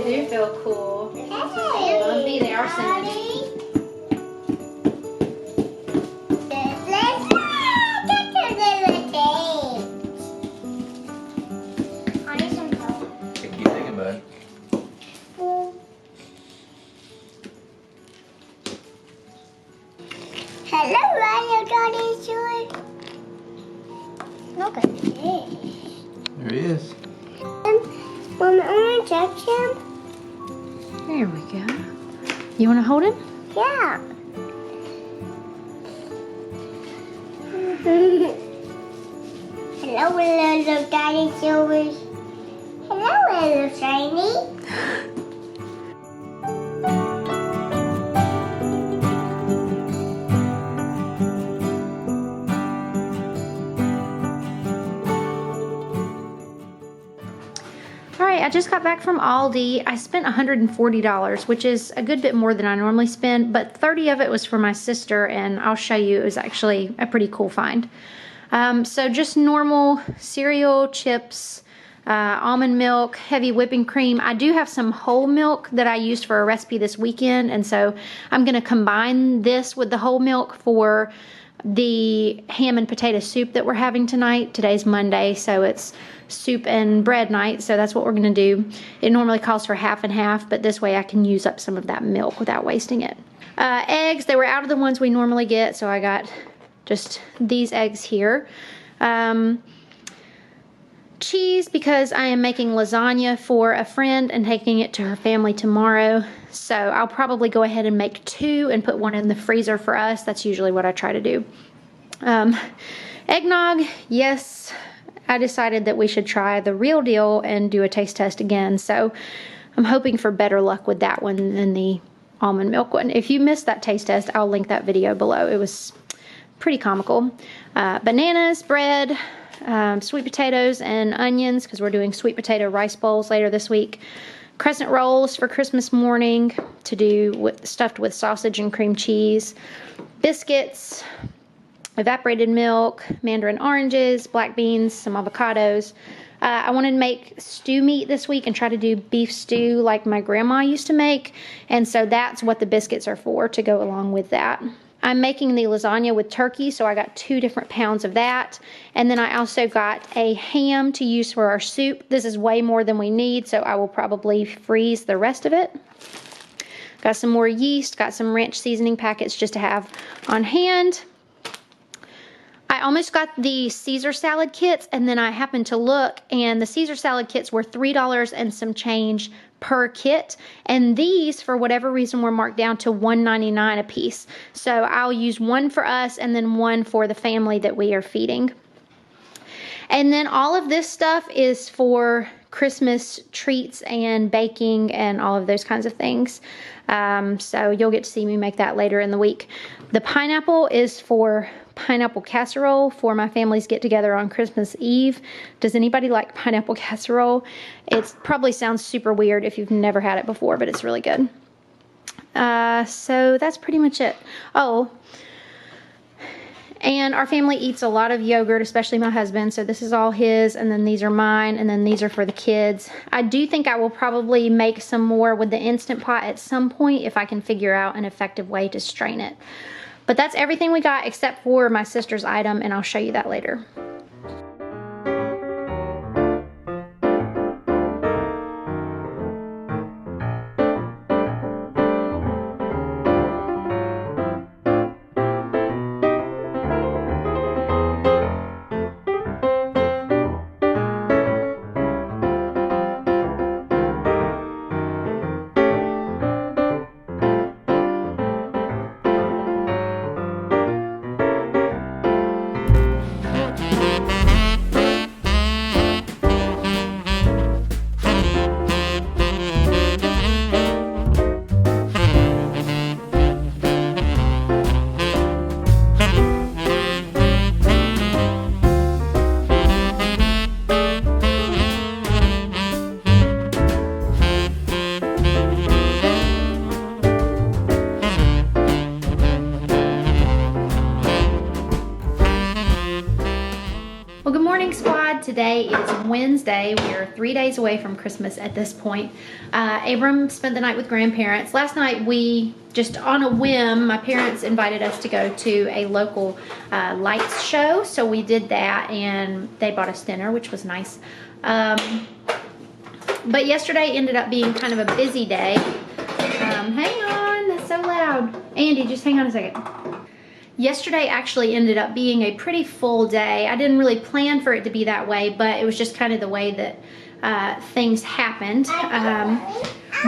do feel cool. Lumpy, they are scented. Keep digging, bud. Hello, Ryan. Got his toy. Look at this. There he is. Mom, I want to touch him. There we go. You want to hold him? Yeah. Hello, little dinosaurs. Hello, little shiny. Alright, I just got back from Aldi. I spent $140, which is a good bit more than I normally spend, but 30 of it was for my sister, and I'll show you, it was actually a pretty cool find. So just normal cereal, chips, almond milk, heavy whipping cream. I do have some whole milk that I used for a recipe this weekend, and so I'm going to combine this with the whole milk for the ham and potato soup that we're having tonight. Today's Monday, so it's soup and bread night, so that's what we're going to do. It normally calls for half and half, but this way I can use up some of that milk without wasting it. Eggs, they were out of the ones we normally get, so I got just these eggs here. Cheese, because I am making lasagna for a friend and taking it to her family tomorrow. So I'll probably go ahead and make 2 and put 1 in the freezer for us. That's usually what I try to do. Eggnog, yes, I decided that we should try the real deal and do a taste test again. So I'm hoping for better luck with that one than the almond milk one. If you missed that taste test, I'll link that video below. It was pretty comical. Bananas, bread, sweet potatoes and onions, because we're doing sweet potato rice bowls later this week. Crescent rolls for Christmas morning to do stuffed with sausage and cream cheese. Biscuits, evaporated milk, mandarin oranges, black beans, some avocados. I wanted to make stew meat this week and try to do beef stew like my grandma used to make, and so that's what the biscuits are for, to go along with that. I'm making the lasagna with turkey, so I got 2 different pounds of that. And then I also got a ham to use for our soup. This is way more than we need, so I will probably freeze the rest of it. Got some more yeast, got some ranch seasoning packets just to have on hand. I almost got the Caesar salad kits, and then I happened to look, and the Caesar salad kits were $3 and some change per kit, and these, for whatever reason, were marked down to $1.99 a piece. So I'll use 1 for us and then 1 for the family that we are feeding. And then all of this stuff is for Christmas treats and baking and all of those kinds of things. So you'll get to see me make that later in the week. The pineapple is for pineapple casserole for my family's get together on Christmas Eve. Does anybody like pineapple casserole? It probably sounds super weird if you've never had it before, but it's really good. So that's pretty much it. Oh, and our family eats a lot of yogurt, especially my husband, so this is all his, and then these are mine, and then these are for the kids. I do think I will probably make some more with the Instant Pot at some point if I can figure out an effective way to strain it. But that's everything we got except for my sister's item, and I'll show you that later. Wednesday. We're 3 days away from Christmas at this point. Abram spent the night with grandparents. Last night we just on a whim, my parents invited us to go to a local lights show. So we did that and they bought us dinner, which was nice. But yesterday ended up being kind of a busy day. Hang on, that's so loud. Andy, just hang on a second. Yesterday actually ended up being a pretty full day. I didn't really plan for it to be that way, but it was just kind of the way that things happened.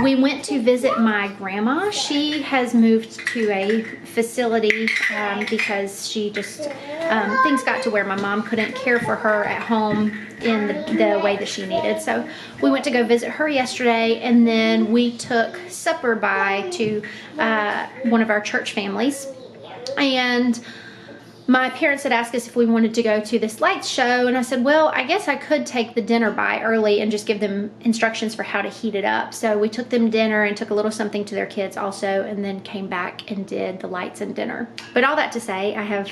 We went to visit my grandma. She has moved to a facility because she just, things got to where my mom couldn't care for her at home in the way that she needed. So we went to go visit her yesterday, and then we took supper by to one of our church families. And my parents had asked us if we wanted to go to this lights show, and I said, well, I guess I could take the dinner by early and just give them instructions for how to heat it up. So we took them dinner and took a little something to their kids also, and then came back and did the lights and dinner. But all that to say, I have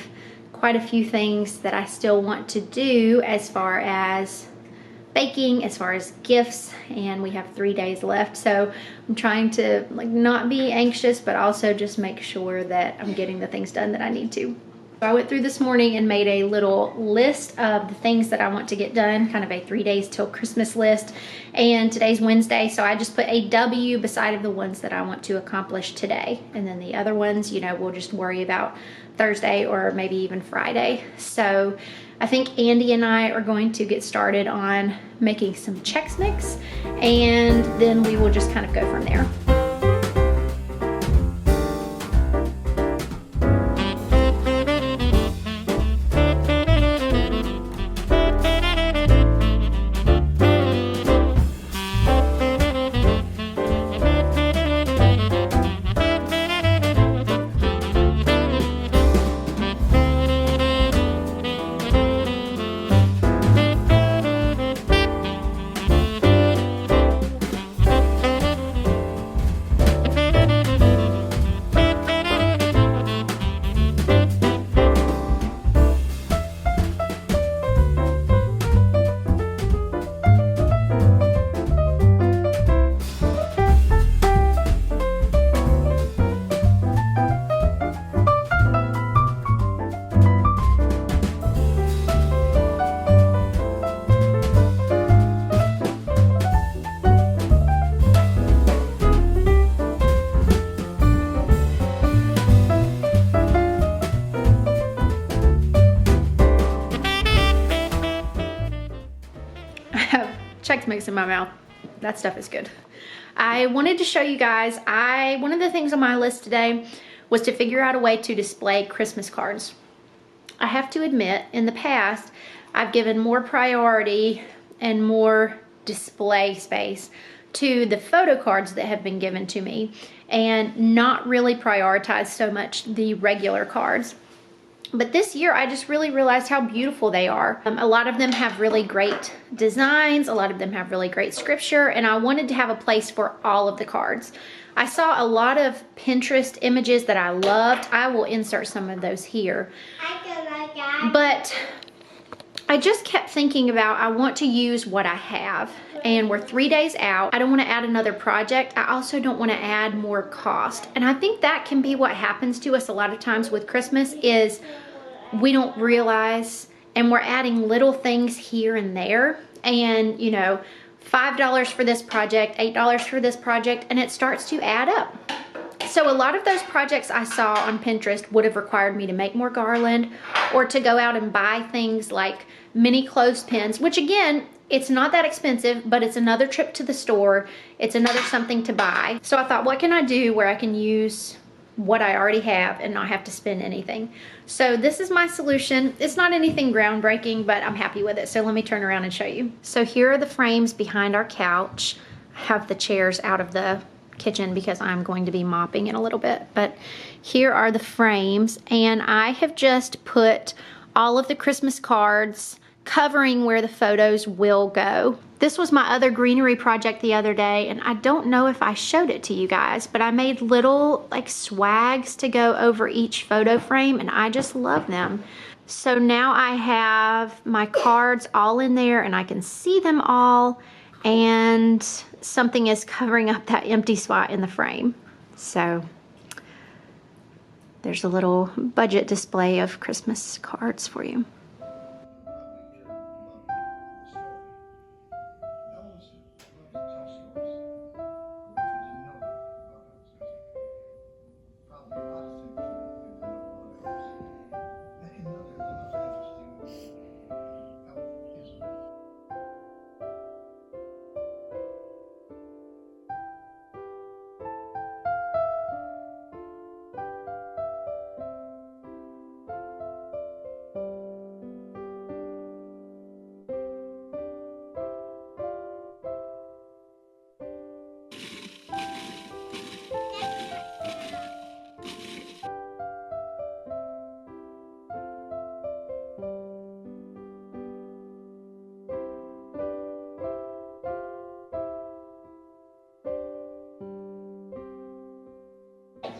quite a few things that I still want to do as far as baking, as far as gifts, and we have 3 days left. So I'm trying to not be anxious, but also just make sure that I'm getting the things done that I need to. I went through this morning and made a little list of the things that I want to get done, kind of a 3 days till Christmas list. And today's Wednesday, so I just put a W beside of the ones that I want to accomplish today. And then the other ones, we'll just worry about Thursday or maybe even Friday. So I think Andy and I are going to get started on making some Chex Mix, and then we will just kind of go from there. Chex Mix in my mouth. That stuff is good. I wanted to show you guys, one of the things on my list today was to figure out a way to display Christmas cards. I have to admit, in the past, I've given more priority and more display space to the photo cards that have been given to me and not really prioritized so much the regular cards. But this year, I just really realized how beautiful they are. A lot of them have really great designs. A lot of them have really great scripture. And I wanted to have a place for all of the cards. I saw a lot of Pinterest images that I loved. I will insert some of those here. But I just kept thinking about, I want to use what I have. And we're 3 days out. I don't want to add another project. I also don't want to add more cost. And I think that can be what happens to us a lot of times with Christmas is we don't realize, and we're adding little things here and there. And, $5 for this project, $8 for this project, and it starts to add up. So a lot of those projects I saw on Pinterest would have required me to make more garland or to go out and buy things like mini clothespins, which again, it's not that expensive, but it's another trip to the store. It's another something to buy. So I thought, what can I do where I can use what I already have and not have to spend anything? So this is my solution. It's not anything groundbreaking, but I'm happy with it. So let me turn around and show you. So here are the frames behind our couch. I have the chairs out of the kitchen because I'm going to be mopping in a little bit. But here are the frames, and I have just put all of the Christmas cards covering where the photos will go. This was my other greenery project the other day, and I don't know if I showed it to you guys, but I made little swags to go over each photo frame, and I just love them. So now I have my cards all in there and I can see them all, and something is covering up that empty spot in the frame. So there's a little budget display of Christmas cards for you.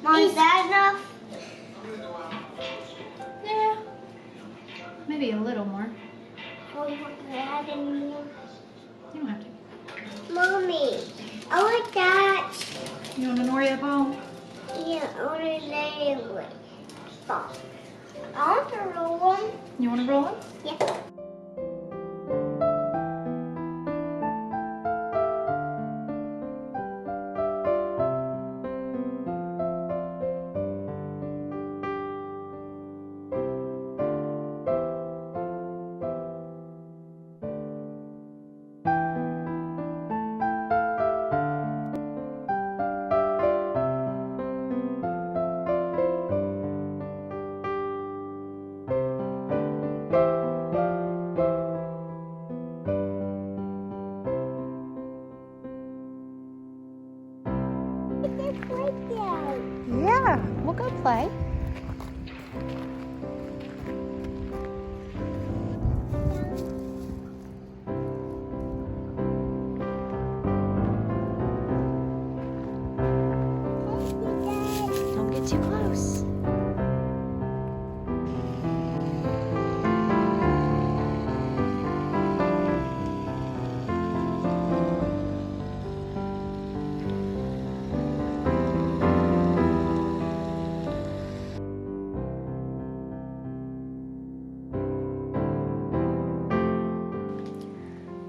Mom, is that enough? Yeah, maybe a little more. Or you want to add any more? You don't have to. Mommy, I want that. You want an Oreo ball? Yeah, I want to lay it with. Stop. I want to roll one. You want to roll it? Yeah. Yeah, we'll go play. Don't get too close.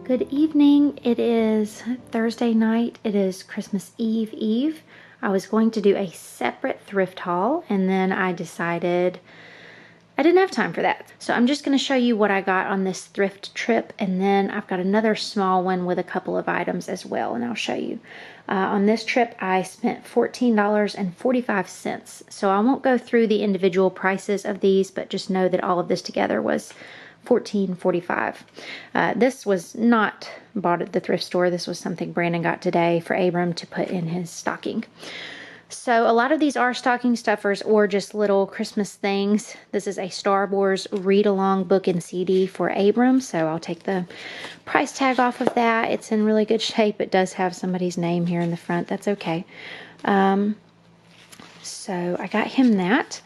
Good evening. It is Thursday night. It is Christmas Eve. I was going to do a separate thrift haul, and then I decided I didn't have time for that. So I'm just going to show you what I got on this thrift trip, and then I've got another small one with a couple of items as well, and I'll show you. On this trip, I spent $14.45. So I won't go through the individual prices of these, but just know that all of this together was $14.45. This was not bought at the thrift store. This was something Brandon got today for Abram to put in his stocking. So a lot of these are stocking stuffers or just little Christmas things. This is a Star Wars read-along book and CD for Abram, so I'll take the price tag off of that. It's in really good shape. It does have somebody's name here in the front. That's okay. So I got him that.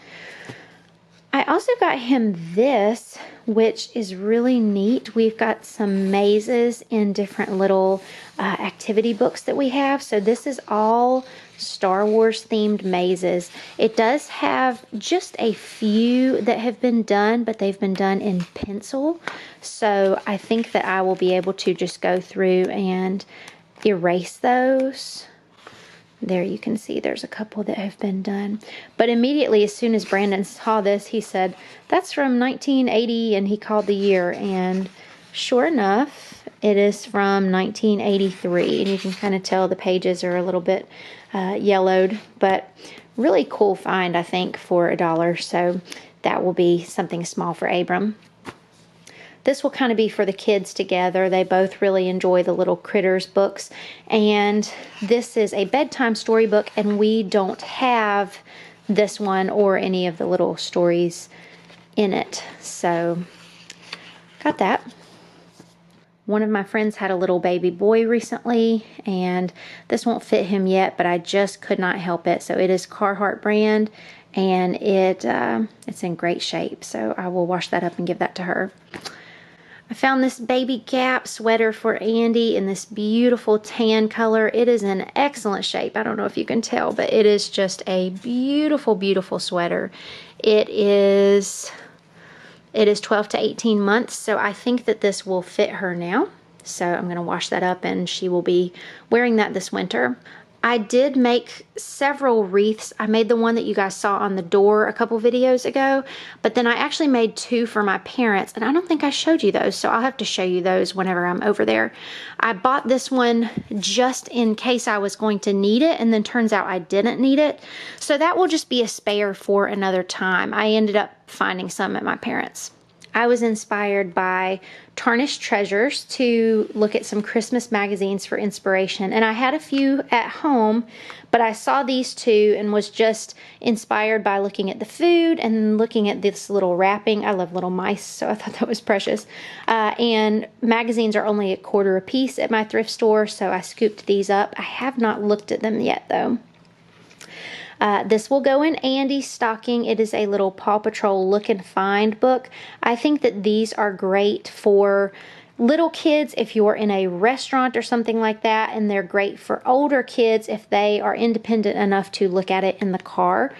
I also got him this, which is really neat. We've got some mazes in different little activity books that we have. So this is all Star Wars themed mazes. It does have just a few that have been done, but they've been done in pencil. So I think that I will be able to just go through and erase those. There you can see there's a couple that have been done. But immediately, as soon as Brandon saw this, he said, that's from 1980, and he called the year. And sure enough, it is from 1983. And you can kind of tell the pages are a little bit yellowed. But really cool find, I think, for $1. So that will be something small for Abram. This will kind of be for the kids together. They both really enjoy the little critters books. And this is a bedtime storybook, and we don't have this one or any of the little stories in it. So, got that. One of my friends had a little baby boy recently, and this won't fit him yet, but I just could not help it. So it is Carhartt brand, and it's in great shape. So I will wash that up and give that to her. I found this baby Gap sweater for Andy in this beautiful tan color. It is in excellent shape. I don't know if you can tell, but it is just a beautiful, beautiful sweater. It is 12 to 18 months, so I think that this will fit her now. So I'm going to wash that up and she will be wearing that this winter. I did make several wreaths. I made the one that you guys saw on the door a couple videos ago, but then I actually made 2 for my parents, and I don't think I showed you those, so I'll have to show you those whenever I'm over there. I bought this one just in case I was going to need it, and then turns out I didn't need it. So that will just be a spare for another time. I ended up finding some at my parents'. I was inspired by Tarnished Treasures to look at some Christmas magazines for inspiration. And I had a few at home, but I saw these 2 and was just inspired by looking at the food and looking at this little wrapping. I love little mice, so I thought that was precious. And magazines are only $1.25 a piece at my thrift store, so I scooped these up. I have not looked at them yet, though. This will go in Andy's stocking. It is a little Paw Patrol look and find book. I think that these are great for little kids if you're in a restaurant or something like that, and they're great for older kids if they are independent enough to look at it in the car.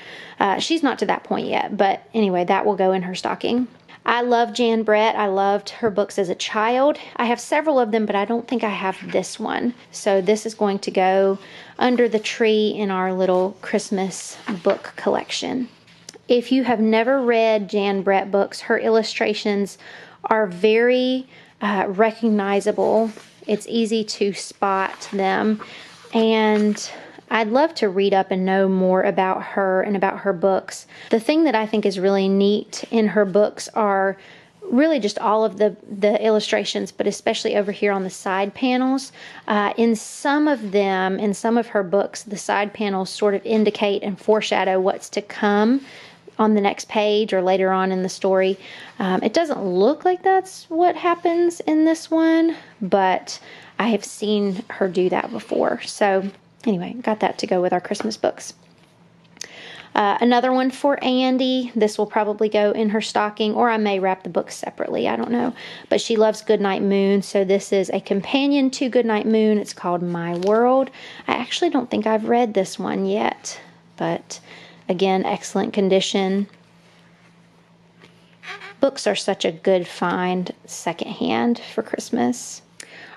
She's not to that point yet, but anyway, that will go in her stocking. I love Jan Brett. I loved her books as a child. I have several of them, but I don't think I have this one. So this is going to go under the tree in our little Christmas book collection. If you have never read Jan Brett books, her illustrations are very recognizable. It's easy to spot them, and I'd love to read up and know more about her and about her books. The thing that I think is really neat in her books are really just all of the illustrations, but especially over here on the side panels. In some of them, in some of her books, the side panels sort of indicate and foreshadow what's to come on the next page or later on in the story. It doesn't look like that's what happens in this one, but I have seen her do that before. So anyway, got that to go with our Christmas books. Another one for Andy. This will probably go in her stocking, or I may wrap the books separately. I don't know. But she loves Goodnight Moon, so this is a companion to Goodnight Moon. It's called My World. I actually don't think I've read this one yet, but again, excellent condition. Books are such a good find secondhand for Christmas.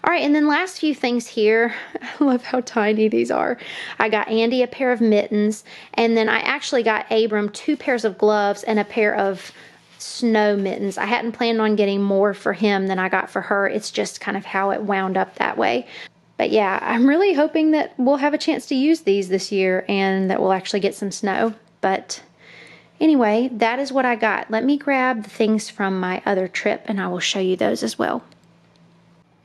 All right, and then last few things here. I love how tiny these are. I got Andy a pair of mittens, and then I actually got Abram 2 pairs of gloves and a pair of snow mittens. I hadn't planned on getting more for him than I got for her. It's just kind of how it wound up that way. But yeah, I'm really hoping that we'll have a chance to use these this year and that we'll actually get some snow. But anyway, that is what I got. Let me grab the things from my other trip and I will show you those as well.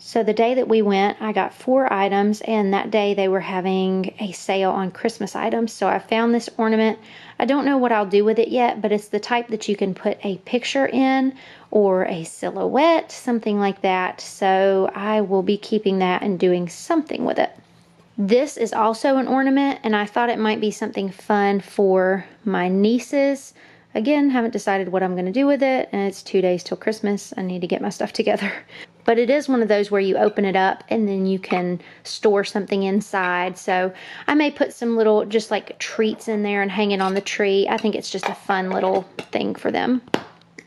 So the day that we went, I got 4 items, and that day they were having a sale on Christmas items. So I found this ornament. I don't know what I'll do with it yet, but it's the type that you can put a picture in or a silhouette, something like that. So I will be keeping that and doing something with it. This is also an ornament, and I thought it might be something fun for my nieces. Again, haven't decided what I'm going to do with it, and it's 2 days till Christmas. I need to get my stuff together. But it is one of those where you open it up and then you can store something inside. So I may put some little just like treats in there and hang it on the tree. I think it's just a fun little thing for them.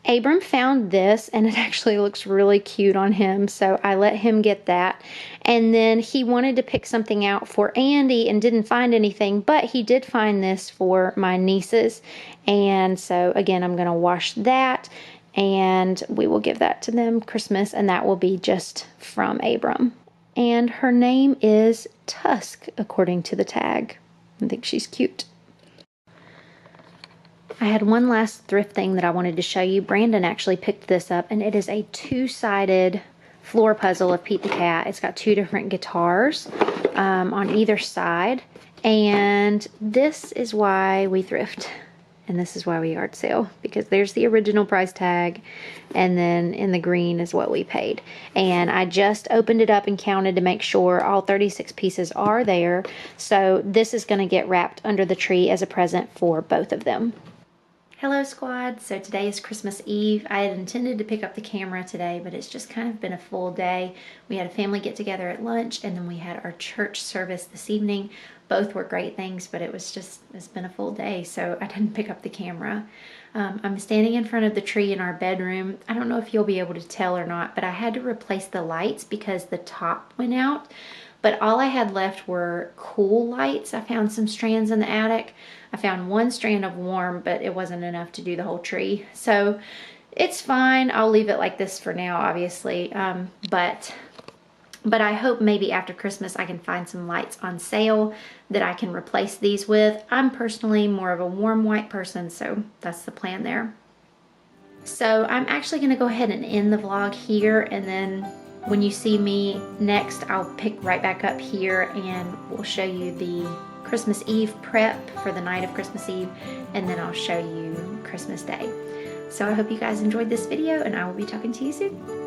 Abram found this, and it actually looks really cute on him, so I let him get that. And then he wanted to pick something out for Andy and didn't find anything, but he did find this for my nieces. And so again, I'm going to wash that, and we will give that to them Christmas, and that will be just from Abram. And her name is Tusk, according to the tag. I think she's cute. I had one last thrift thing that I wanted to show you. Brandon actually picked this up, and it is a 2-sided floor puzzle of Pete the Cat. It's got 2 different guitars on either side, and this is why we thrift. And this is why we yard sale, because there's the original price tag, and then in the green is what we paid. And I just opened it up and counted to make sure all 36 pieces are there. So this is going to get wrapped under the tree as a present for both of them. Hello squad, so today is Christmas Eve. I had intended to pick up the camera today, but it's just kind of been a full day. We had a family get together at lunch and then we had our church service this evening. Both were great things, but it's been a full day, so I didn't pick up the camera. I'm standing in front of the tree in our bedroom. I don't know if you'll be able to tell or not, but I had to replace the lights because the top went out. But all I had left were cool lights. I found some strands in the attic. I found one strand of warm, but it wasn't enough to do the whole tree. So it's fine. I'll leave it like this for now, obviously. But I hope maybe after Christmas I can find some lights on sale that I can replace these with. I'm personally more of a warm white person, so that's the plan there. So I'm actually going to go ahead and end the vlog here, and then when you see me next, I'll pick right back up here and we'll show you the Christmas Eve prep for the night of Christmas Eve, and then I'll show you Christmas Day. So I hope you guys enjoyed this video, and I will be talking to you soon.